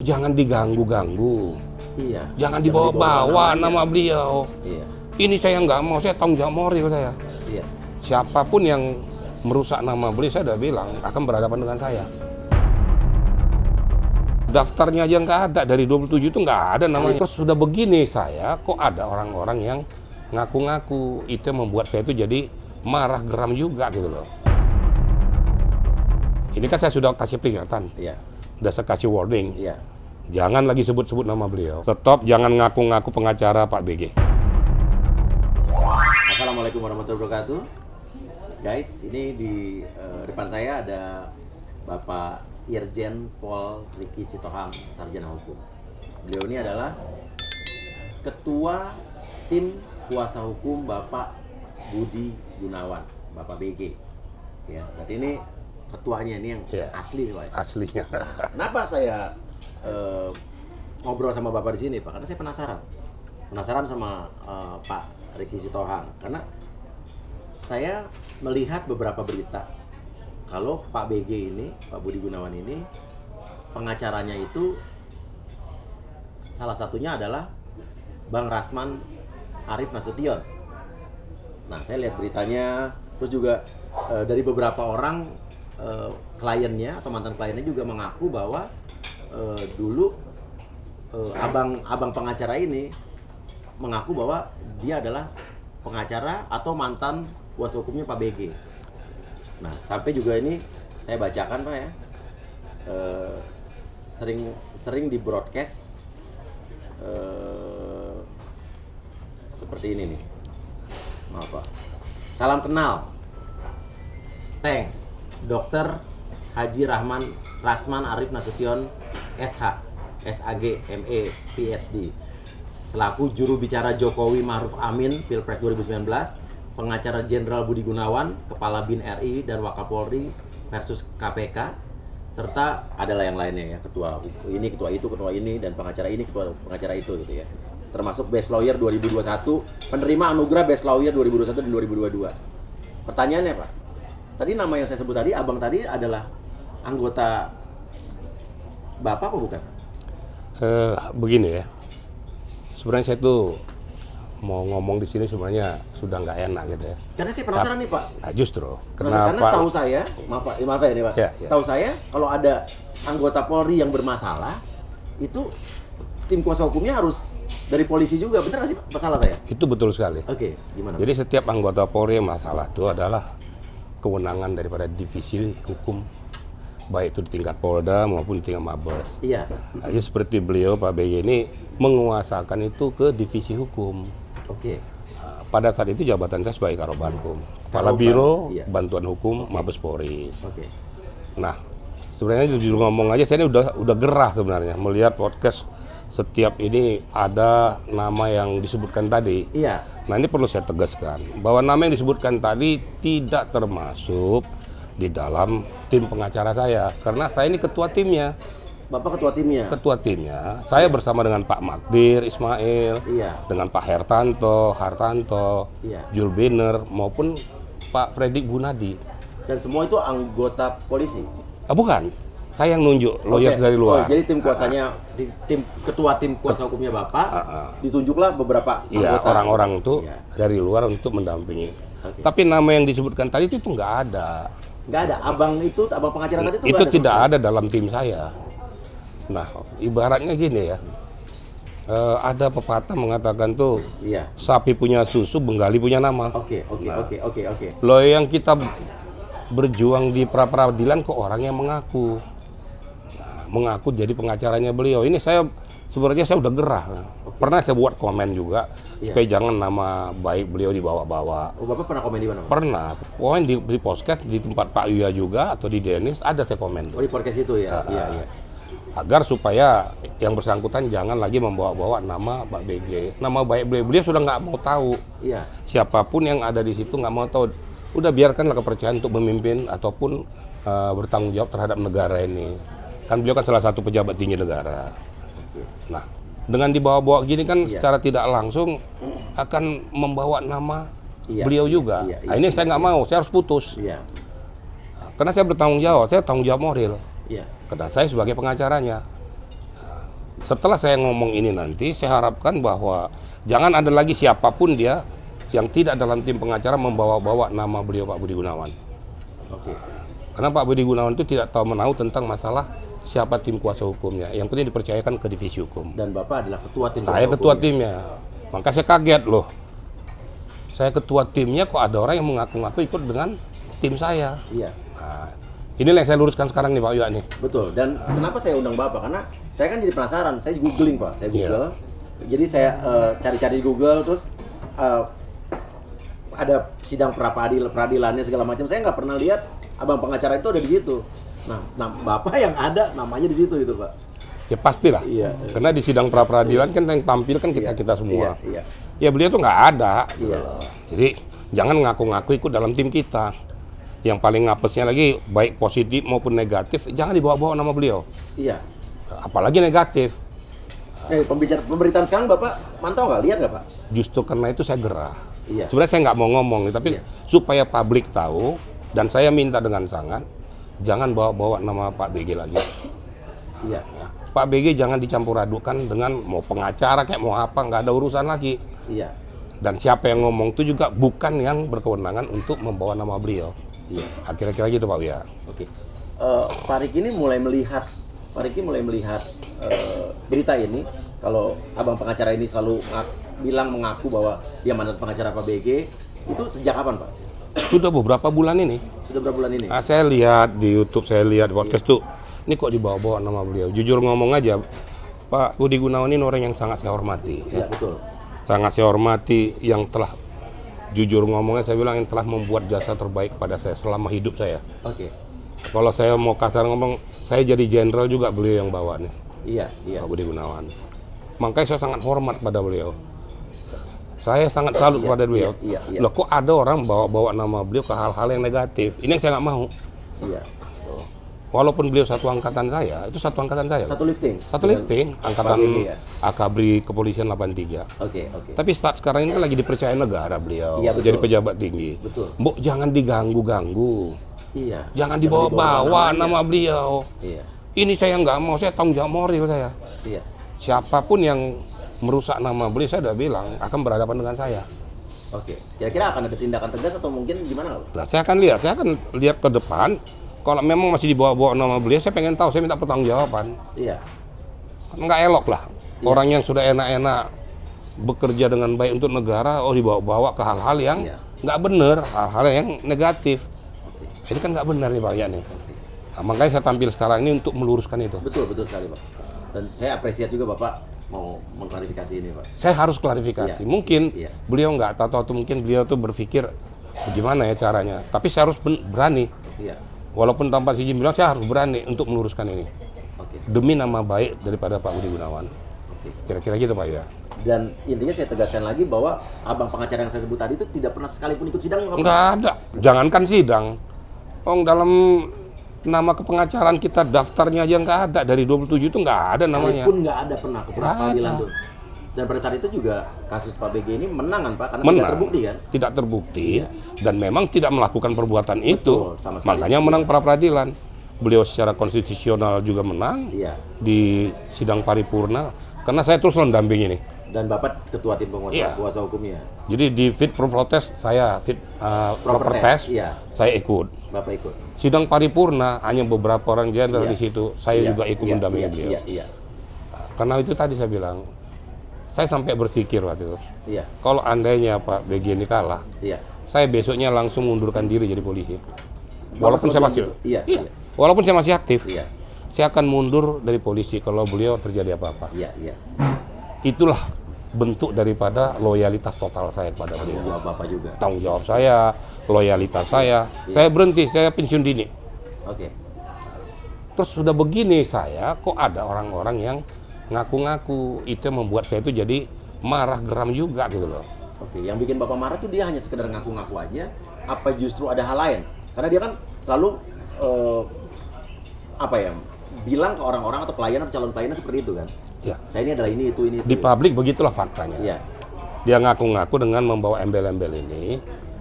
jangan diganggu-ganggu. Iya. Jangan dibawa-bawa namanya. nama beliau. Iya. Ini saya nggak mau, saya tanggung jawab moral saya. Iya. Siapapun yang merusak nama beliau, saya udah bilang akan berhadapan dengan saya. Daftarnya aja nggak ada, dari 27 itu nggak ada namanya. Terus sudah begini saya, kok ada orang-orang yang ngaku-ngaku. Itu membuat saya itu jadi marah, geram juga gitu loh. Ini kan saya sudah kasih peringatan, Iya. udah saya kasih warning. Iya. Jangan lagi sebut-sebut nama beliau. Stop, jangan ngaku-ngaku pengacara Pak BG. Assalamualaikum warahmatullahi wabarakatuh. Guys, ini di depan saya ada Bapak Irjen Pol Ricky Sitohang, Sarjana Hukum. Beliau ini adalah Ketua Tim Kuasa Hukum Bapak Budi Gunawan, Bapak BG. Ya, berarti ini ketuanya ini yang asli nih, Pak. Aslinya. Kenapa saya ngobrol sama Bapak di sini, Pak? Karena saya penasaran sama Pak Ricky Sitohang. Karena saya melihat beberapa berita kalau Pak BG ini, Pak Budi Gunawan ini, pengacaranya itu salah satunya adalah Bang Rasman Arief Nasution. Nah, saya lihat beritanya, terus juga dari beberapa orang kliennya atau mantan kliennya juga mengaku bahwa dulu abang pengacara ini mengaku bahwa dia adalah pengacara atau mantan kuasa hukumnya Pak BG. Nah, sampai juga ini saya bacakan, Pak, ya, sering di broadcast seperti ini nih. Maaf, Pak. Salam kenal. Thanks, Dr. Haji Rasman Arief Nasution, SH, SAG, ME, PhD, selaku juru bicara Jokowi Ma'ruf Amin Pilpres 2019, pengacara Jenderal Budi Gunawan, Kepala BIN RI dan Wakapolri versus KPK, serta adalah yang lainnya ya, ketua ini, ketua itu, ketua ini, dan pengacara ini, ketua pengacara itu gitu ya. Termasuk Best Lawyer 2021, penerima anugerah Best Lawyer 2021 dan 2022. Pertanyaannya, Pak, tadi nama yang saya sebut tadi, abang tadi adalah anggota Bapak apa bukan? Begini ya, sebenarnya saya tuh mau ngomong di sini sebenarnya sudah nggak enak gitu ya. Karena saya penasaran nih, Pak. Nah, justru Karena setahu saya, maaf ya nih, Pak. Ya. Setahu saya kalau ada anggota Polri yang bermasalah, itu tim kuasa hukumnya harus dari polisi juga, benar nggak sih, Pak? Salah saya? Itu betul sekali. Oke, gimana? Jadi setiap anggota Polri yang masalah itu adalah kewenangan daripada divisi hukum, baik itu di tingkat Polda maupun di tingkat Mabes. Iya. Jadi seperti beliau Pak BG ini menguasakan itu ke divisi hukum. Oke. Pada saat itu jabatan saya sebagai Karobankum, Kepala Biro iya. Bantuan Hukum Mabes Polri. Oke. Nah, sebenarnya jujur ngomong aja saya ini udah gerah sebenarnya melihat podcast setiap ini ada nama yang disebutkan tadi. Iya. Nah, ini perlu saya tegaskan bahwa nama yang disebutkan tadi tidak termasuk di dalam tim pengacara saya, karena saya ini ketua timnya. Bapak ketua timnya? Ketua timnya, saya bersama dengan Pak Magdir Ismail, Iya. dengan Pak Hartanto, Iya. Jules Biner, maupun Pak Fredrik Gunadi. Dan semua itu anggota polisi? Bukan, saya yang nunjuk lawyer dari luar. Jadi tim kuasanya, ketua tim kuasa hukumnya Bapak, ditunjuklah beberapa Iya, anggota. orang-orang itu Iya. dari luar untuk mendampingi. Oke. Tapi nama yang disebutkan tadi itu nggak ada. Nggak ada, abang pengacara tadi itu Itu nggak ada tidak sama ada dalam tim saya. Nah, ibaratnya gini ya, ada pepatah mengatakan tuh, Iya. sapi punya susu, benggali punya nama. Oke. Loh, yang kita berjuang di pra-peradilan kok orang yang mengaku jadi pengacaranya beliau. Ini sebenarnya saya udah gerah. Pernah saya buat komen juga, supaya jangan nama baik beliau dibawa-bawa. Oh, Bapak pernah komen di mana, Pak? Pernah, komen di podcast di tempat Pak Yuya juga, atau di Denis, ada saya komen tuh. Oh, di podcast itu ya? Iya. Agar supaya yang bersangkutan jangan lagi membawa-bawa nama Pak BG. Nama baik beliau sudah nggak mau tahu. Iya. Siapapun yang ada di situ nggak mau tahu. Udah biarkanlah kepercayaan untuk memimpin ataupun bertanggung jawab terhadap negara ini. Kan beliau kan salah satu pejabat tinggi negara. Nah, dengan dibawa-bawa gini kan secara tidak langsung akan membawa nama beliau juga. Nah, ini saya nggak mau, saya harus putus. Iya. Karena saya bertanggung jawab, saya tanggung jawab moral. Iya. Karena saya sebagai pengacaranya. Setelah saya ngomong ini nanti, saya harapkan bahwa jangan ada lagi siapapun dia yang tidak dalam tim pengacara membawa-bawa nama beliau Pak Budi Gunawan. Oke. Karena Pak Budi Gunawan itu tidak tahu menahu tentang masalah siapa tim kuasa hukumnya. Yang penting dipercayakan ke divisi hukum. Dan Bapak adalah ketua tim. Saya kuasa ketua hukumnya. timnya. Maka saya kaget loh. Saya ketua timnya kok ada orang yang mengaku-ngaku ikut dengan tim saya. Iya. Nah, inilah yang saya luruskan sekarang nih Pak Uya nih. Betul. Dan kenapa saya undang Bapak? Karena saya kan jadi penasaran. Saya googling Pak. Saya Iya. Google. Jadi saya cari-cari di Google, terus ada sidang peradilannya segala macam. Saya nggak pernah lihat abang pengacara itu ada di situ. Nah, Bapak yang ada namanya di situ itu Pak. Ya pastilah. Iya. Karena di sidang pra peradilan kan yang tampil kan kita semua. Iya. Ya beliau tuh nggak ada. Iya. Jadi jangan ngaku-ngaku ikut dalam tim kita. Yang paling ngapesnya lagi baik positif maupun negatif jangan dibawa-bawa nama beliau. Iya. Apalagi negatif. Pemberitaan sekarang Bapak mantau nggak? Lihat nggak Pak? Justru karena itu saya gerah. Iya. Sebenarnya saya nggak mau ngomong, tapi Iya. supaya publik tahu dan saya minta dengan sangat jangan bawa-bawa nama Pak BG lagi. Iya. Pak BG jangan dicampur adukan dengan mau pengacara kayak mau apa, nggak ada urusan lagi. Iya. Dan siapa yang ngomong itu juga bukan yang berkewenangan untuk membawa nama beliau. Iya. Kira-kira gitu Pak Uya. Oke. Pak Riki ini mulai melihat berita ini kalau abang pengacara ini selalu mengaku bahwa dia mantan pengacara Pak BG itu sejak kapan Pak? Sudah beberapa bulan ini. Sudah berapa bulan ini? Saya lihat di YouTube, saya lihat podcast tuh, ini kok dibawa-bawa nama beliau. Jujur ngomong aja, Pak Budi Gunawan ini orang yang sangat saya hormati. Iya betul. Sangat saya hormati yang telah, jujur ngomongnya saya bilang yang telah membuat jasa terbaik pada saya selama hidup saya. Oke. Kalau saya mau kasar ngomong, saya jadi jenderal juga beliau yang bawa nih, Iya. Pak Budi Gunawan. Makanya saya sangat hormat pada beliau. Saya sangat salut kepada beliau. Iya. Loh kok ada orang bawa-bawa nama beliau ke hal-hal yang negatif? Ini yang saya nggak mau. Iya. Walaupun beliau satu angkatan saya, itu satu angkatan saya. Satu lifting. Satu lifting, angkatan Pak BG ya? Akabri Kepolisian 83. Oke. Tapi saat sekarang ini kan lagi dipercaya negara beliau, Iya, betul. jadi pejabat tinggi. Betul. Mbok jangan diganggu-ganggu, Iya. jangan dibawa-bawa namanya. nama beliau. Iya. Ini saya nggak mau, saya tanggung jawab moral saya. Iya. Siapapun yang merusak nama beliau, saya udah bilang akan berhadapan dengan saya. Oke. Kira-kira akan ada tindakan tegas atau mungkin gimana Pak? Nah, saya akan lihat ke depan. Kalau memang masih dibawa-bawa nama beliau, saya pengen tahu, saya minta pertanggungjawaban. Iya. Nggak elok lah. Iya. Orang yang sudah enak-enak bekerja dengan baik untuk negara, dibawa-bawa ke hal-hal yang Iya. nggak benar, hal-hal yang negatif. Ini kan nggak benar nih Pak Ya nih. Nah, makanya saya tampil sekarang ini untuk meluruskan itu. Betul sekali Pak. Dan saya apresiasi juga Bapak mau mengklarifikasi ini Pak. Saya harus klarifikasi. Iya. Mungkin Iya. beliau nggak tahu atau mungkin beliau tuh berpikir gimana ya caranya. Tapi saya harus berani. Iya. Walaupun tanpa izin beliau, saya harus berani untuk meluruskan ini. Oke. Demi nama baik daripada Pak Budi Gunawan. Oke. Kira-kira gitu Pak Ya. Dan intinya saya tegaskan lagi bahwa abang pengacara yang saya sebut tadi itu tidak pernah sekalipun ikut sidang. Nggak ada. Jangankan sidang. Dalam nama kepengacaraan kita daftarnya aja nggak ada. Dari 27 itu nggak ada namanya. Sekalipun nggak ada pernah ke Nggak peradilan ada. tuh. Dan pada saat itu juga kasus Pak BG ini menang kan Pak? Karena Menang. tidak terbukti kan? Tidak terbukti. Iya. Dan memang tidak melakukan perbuatan itu. sama sekali. Makanya menang pra peradilan. Beliau secara konstitusional juga menang Iya. di sidang paripurna. Karena saya terus mendampingi nih. Dan Bapak ketua tim penguasa Iya. kuasa hukumnya. Jadi di fit pro protest saya fit proper test, Iya. saya ikut. Bapak ikut. Sidang paripurna hanya beberapa orang jenderal Iya. di situ. Saya Iya, juga ikut iya, mendampingi iya, beliau. Iya. Karena itu tadi saya bilang, saya sampai berpikir waktu itu, Iya. kalau andainya Pak BG ini kalah, Iya. saya besoknya langsung mundurkan diri jadi polisi. Walaupun saya selalu masih, gitu? Iya. walaupun saya masih aktif, Iya. saya akan mundur dari polisi kalau beliau terjadi apa-apa. Iya. Itulah bentuk daripada loyalitas total saya kepada beliau. Jawab Bapak juga. Tanggung jawab saya, loyalitas saya. Iya. Saya berhenti, saya pensiun dini. Oke. Terus sudah begini saya, kok ada orang-orang yang ngaku-ngaku, itu yang membuat saya itu jadi marah, geram juga gitu loh. Oke, yang bikin Bapak marah tuh dia hanya sekedar ngaku-ngaku aja, apa justru ada hal lain? Karena dia kan selalu bilang ke orang-orang atau klien atau calon kliennya seperti itu kan. Ya. Saya ini adalah ini, itu. Di publik begitulah faktanya. Iya. Dia ngaku-ngaku dengan membawa embel-embel ini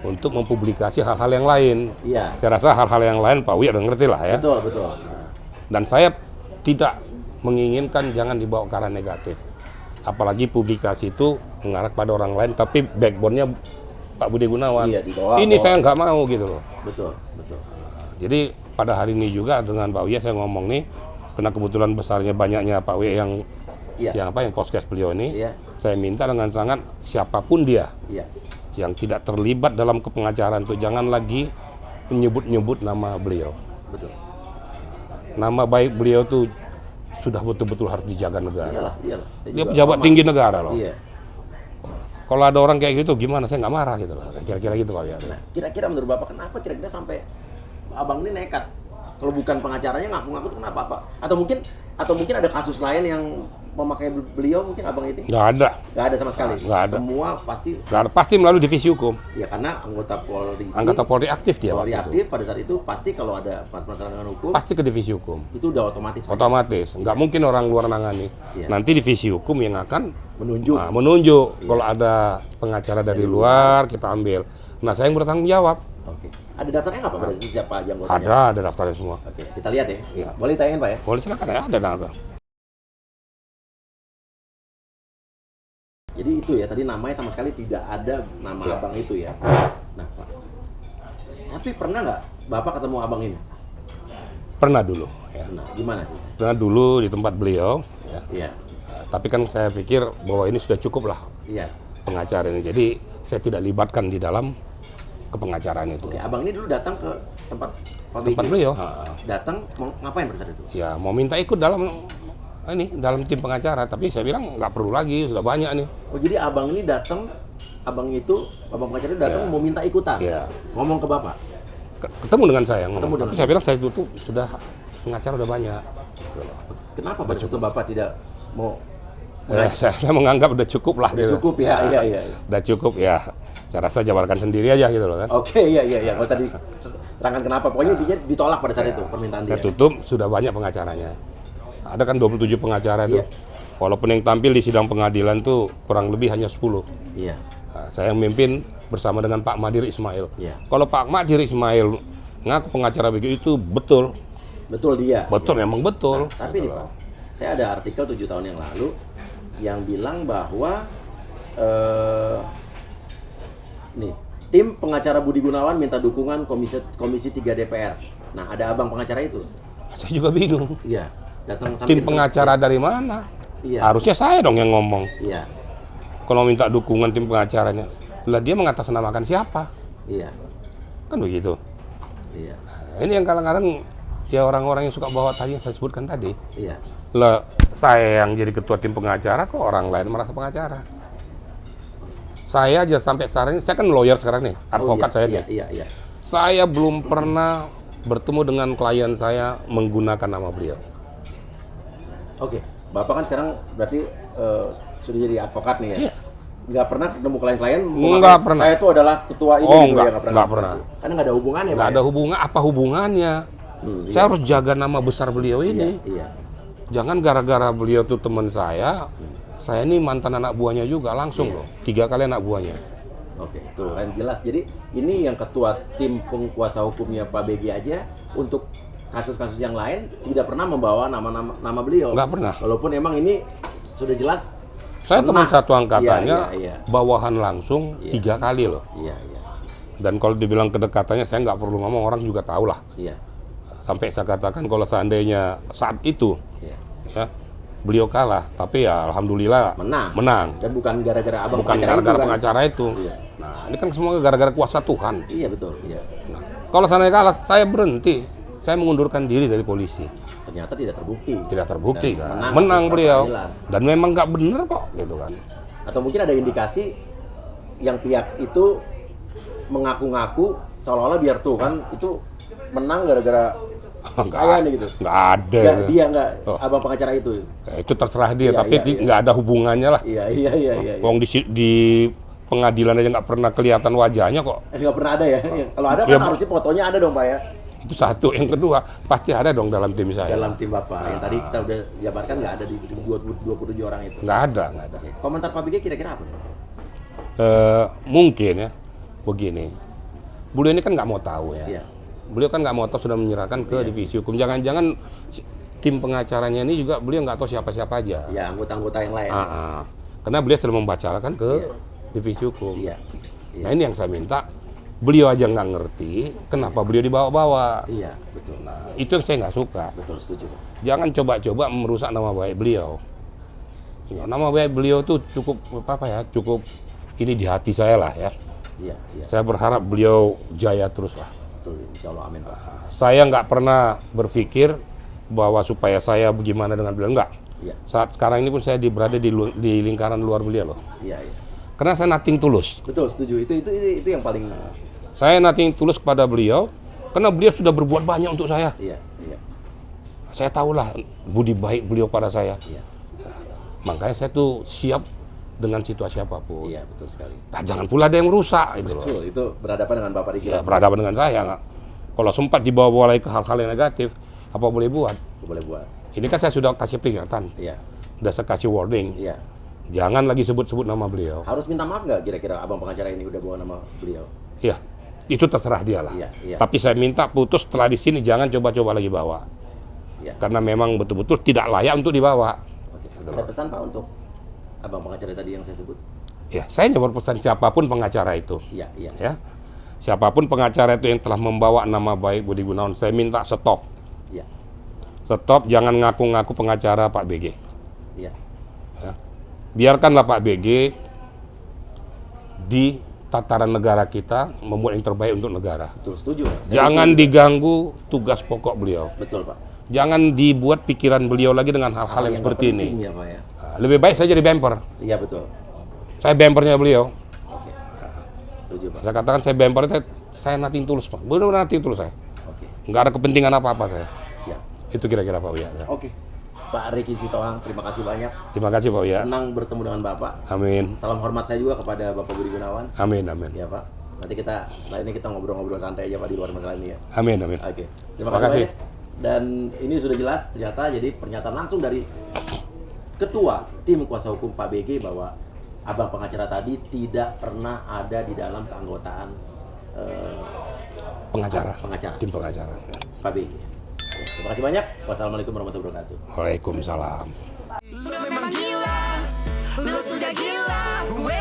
untuk mempublikasi hal-hal yang lain. Iya. Saya rasa hal-hal yang lain Pak Wi udah ngerti lah ya. Betul. Dan saya tidak menginginkan jangan dibawa ke arah negatif. Apalagi publikasi itu mengarah pada orang lain, tapi backbone-nya Pak Budi Gunawan. Iya, dibawa, ini saya nggak mau gitu loh. Betul. Jadi pada hari ini juga dengan Pak Uya saya ngomong nih, karena kebetulan besarnya banyaknya Pak Uya yang podcast beliau ini, saya minta dengan sangat siapapun dia yang tidak terlibat dalam kepengacaraan itu jangan lagi menyebut-nyebut nama beliau. Betul. Nama baik beliau tuh sudah betul-betul harus dijaga negara. Iyalah. Dia pejabat tinggi negara loh. Iya. Kalau ada orang kayak gitu gimana? Saya nggak marah gitu loh. Kira-kira gitu Pak Uya. Nah, kira-kira menurut Bapak kenapa kira-kira sampai abang ini nekat? Kalau bukan pengacaranya ngaku-ngaku itu kenapa Pak? Atau mungkin ada kasus lain yang memakai beliau mungkin abang itu? Nggak ada. Nggak ada sama sekali. Nggak ada. Semua pasti. Nggak ada. Pasti melalui divisi hukum. Ya karena anggota Polri aktif dia. Polri waktu aktif itu. pada saat itu pasti kalau ada masalah dengan hukum. Pasti ke divisi hukum. Itu udah otomatis. Otomatis. Nggak mungkin orang luar nangani. Iya. Nanti divisi hukum yang akan menunjuk. Kalau ada pengacara dari luar kita ambil. Nah saya yang bertanggung jawab. Oke. Ada daftarnya nggak Pak? Pada siapa aja anggotanya? Ada daftarnya semua. Oke. Kita lihat ya. Iya. Boleh tayangin Pak ya? Boleh silakan ya, ada daftar. Jadi itu ya, tadi namanya sama sekali tidak ada nama abang itu ya. Nah Pak, tapi pernah nggak Bapak ketemu abang ini? Pernah dulu. Ya. Nah, gimana sih? Pernah dulu di tempat beliau. Ya. Iya. Tapi kan saya pikir bahwa ini sudah cukup lah Iya. pengacara ini. Jadi saya tidak libatkan di dalam kepengacaraan itu. Oke, abang ini dulu datang ke tempat Pak Tempat BG. beliau. Datang mau ngapain pada saat itu? Ya mau minta ikut dalam tim pengacara. Tapi saya bilang nggak perlu lagi, sudah banyak nih. Oh jadi abang ini datang, abang pengacara itu datang mau minta ikutan. Iya. Ngomong ke Bapak. Ketemu dengan saya. Ketemu dengan Tapi saya bilang saya tutup sudah pengacara udah banyak. Kenapa pada saat itu Bapak tidak mau? Saya menganggap udah cukup lah. Udah gitu. cukup ya, iya. Udah cukup ya. Saya rasa jabarkan sendiri aja gitu loh kan. Oke, iya. Nggak usah diterangkan kenapa. Pokoknya dia ditolak pada saat itu permintaan dia. Saya tutup, sudah banyak pengacaranya. Ada kan 27 pengacara itu. Iya. Walaupun yang tampil di sidang pengadilan tuh kurang lebih hanya 10. Iya. Nah, saya yang memimpin bersama dengan Pak Madir Ismail. Iya. Kalau Pak Madir Ismail ngaku pengacara begitu itu betul. Betul dia. Betul, memang betul. Nah, tapi nih Pak, saya ada artikel 7 tahun yang lalu yang bilang bahwa tim pengacara Budi Gunawan minta dukungan komisi 3 DPR. Nah, ada abang pengacara itu. Saya juga bingung. Iya. Datang Tim pengacara dari mana? Iya. Harusnya saya dong yang ngomong. Iya. Kalau minta dukungan tim pengacaranya, lah dia mengatasnamakan siapa? Iya. Kan begitu. Iya. Nah, ini yang kadang-kadang ya orang-orang yang suka bawa tadi yang saya sebutkan tadi. Iya. Lah saya yang jadi ketua tim pengacara kok orang lain merasa pengacara. Saya aja sampai sekarang ini, saya kan lawyer sekarang nih, advokat saya nih. Iya. Saya belum pernah bertemu dengan klien saya menggunakan nama beliau. Oke, Bapak kan sekarang berarti sudah jadi advokat nih ya? Iya. Nggak pernah ketemu klien-klien? Nggak pernah. Saya itu adalah ketua ini Oh, gitu nggak, ya? nggak pernah. Karena nggak ada hubungannya, Nggak Pak, ada ya? hubungan, apa hubungannya? Saya harus jaga nama besar beliau ini. Iya. Jangan gara-gara beliau tuh teman saya ini mantan anak buahnya juga langsung loh. 3 kali anak buahnya. Oke, tuh kan jelas. Jadi ini yang ketua tim kuasa hukumnya Pak BG aja untuk kasus-kasus yang lain tidak pernah membawa nama beliau. Nggak pernah. Walaupun emang ini sudah jelas. Saya teman satu angkatannya, Iya. bawahan langsung 3 kali loh. Iya. Dan kalau dibilang kedekatannya, saya nggak perlu ngomong, orang juga tahu lah. Iya. Sampai saya katakan kalau seandainya saat itu, Iya. ya beliau kalah, tapi ya alhamdulillah menang. Dan bukan gara-gara abang Bukan pengacara gara-gara itu, kan? pengacara itu. Iya. Nah, ini kan semua gara-gara kuasa Tuhan. Iya betul. Iya. Nah, kalau seandainya kalah, saya berhenti. Saya mengundurkan diri dari polisi. Ternyata tidak terbukti. Tidak terbukti Dan kan. menang Menang beliau. peradilan. Dan memang nggak bener kok, gitu kan. Atau mungkin ada indikasi yang pihak itu mengaku-ngaku seolah-olah biar tuh kan itu menang gara-gara saya nih gitu. Nggak ada. Dia nggak Oh. abang pengacara itu. Ya, itu terserah dia, Iya, tapi iya. nggak ada hubungannya lah. Iya. Wong di pengadilan aja nggak pernah kelihatan wajahnya kok. Nggak pernah ada ya. Kalau ada Ya, kan harusnya fotonya ada dong Pak ya. Itu satu. Yang kedua, pasti ada dong dalam tim saya. Dalam tim Bapak. Yang tadi kita udah jabarkan nggak ada di 27 orang itu. Nggak ada. Komentar Pak BG kira-kira apa? Mungkin ya, begini. Beliau ini kan nggak mau tahu ya. Iya. Beliau kan nggak mau tahu, sudah menyerahkan ke divisi hukum. Jangan-jangan tim pengacaranya ini juga beliau nggak tahu siapa-siapa aja. Ya, anggota-anggota yang lain. Karena beliau sudah membacakan ke divisi hukum. Iya. Nah ini yang saya minta, beliau aja nggak ngerti, kenapa beliau dibawa-bawa. Iya, betul. Nah, itu yang saya nggak suka. Betul, setuju. Jangan coba-coba merusak nama baik beliau. Ya, nama baik beliau tuh cukup cukup ini di hati saya lah ya. Iya, iya. Saya berharap beliau jaya terus lah. Betul, insya Allah, amin Pak. Saya nggak pernah berpikir bahwa supaya saya bagaimana dengan beliau, enggak. Iya. Saat sekarang ini pun saya berada di lingkaran luar beliau loh. Iya, iya. Karena saya nothing tulus. Betul, setuju. Itu yang paling. Saya nothing tulus kepada beliau, karena beliau sudah berbuat banyak untuk saya. Iya, iya. Saya tahulah budi baik beliau pada saya. Iya. Makanya saya tuh siap dengan situasi apapun. Iya, betul sekali. Nah, jangan pula ada yang rusak gitu loh. Betul, itu berhadapan dengan Bapak Riki. Ya, berhadapan dengan saya. Nggak. Kalau sempat dibawa-bawa lagi ke hal-hal yang negatif, apa boleh buat? Boleh buat. Ini kan saya sudah kasih peringatan, Iya. sudah saya kasih warning. Iya. Jangan lagi sebut-sebut nama beliau. Harus minta maaf nggak kira-kira abang pengacara ini udah bawa nama beliau? Iya, itu terserah dia lah. Iya, iya. Tapi saya minta putus setelah di sini, jangan coba-coba lagi bawa. Iya. Karena memang betul-betul tidak layak untuk dibawa. Oke. Ada pesan Pak untuk abang pengacara tadi yang saya sebut? Ya, saya hanya berpesan siapapun pengacara itu. Iya, iya. Ya, siapapun pengacara itu yang telah membawa nama baik Budi Gunawan, saya minta stop. Iya. Stop, jangan ngaku-ngaku pengacara Pak BG. Iya. Ya. Biarkanlah Pak BG di tataran negara kita membuat yang terbaik untuk negara. Betul, setuju. Jangan diganggu tugas pokok beliau. Betul, Pak. Jangan dibuat pikiran beliau lagi dengan hal-hal yang seperti ini. Ya, Pak, ya. Lebih baik saya jadi bemper. Iya, betul. Saya bempernya beliau. Oke. Setuju, Pak. Saya katakan saya bempernya, saya nothing tulus, Pak. Benar-benar nothing tulus saya. Oke. Nggak ada kepentingan apa-apa saya. Siap. Itu kira-kira Pak Uya. Oke. Pak Riki Sitohang, terima kasih banyak. Terima kasih Pak Uya. Senang bertemu dengan Bapak. Amin. Salam hormat saya juga kepada Bapak Budi Gunawan. Amin, amin. Ya, Pak. Nanti setelah ini kita ngobrol-ngobrol santai aja Pak di luar masalah ini ya. Amin, amin. Oke. Terima Terima kasih. kasih. banyak. Dan ini sudah jelas ternyata jadi pernyataan langsung dari Ketua Tim Kuasa Hukum Pak BG bahwa abang pengacara tadi tidak pernah ada di dalam keanggotaan Pengacara. pengacara. Tim pengacara. Pak BG. Terima kasih banyak. Wassalamualaikum warahmatullahi wabarakatuh. Waalaikumsalam. Lu memang gila, lu sudah gila, gue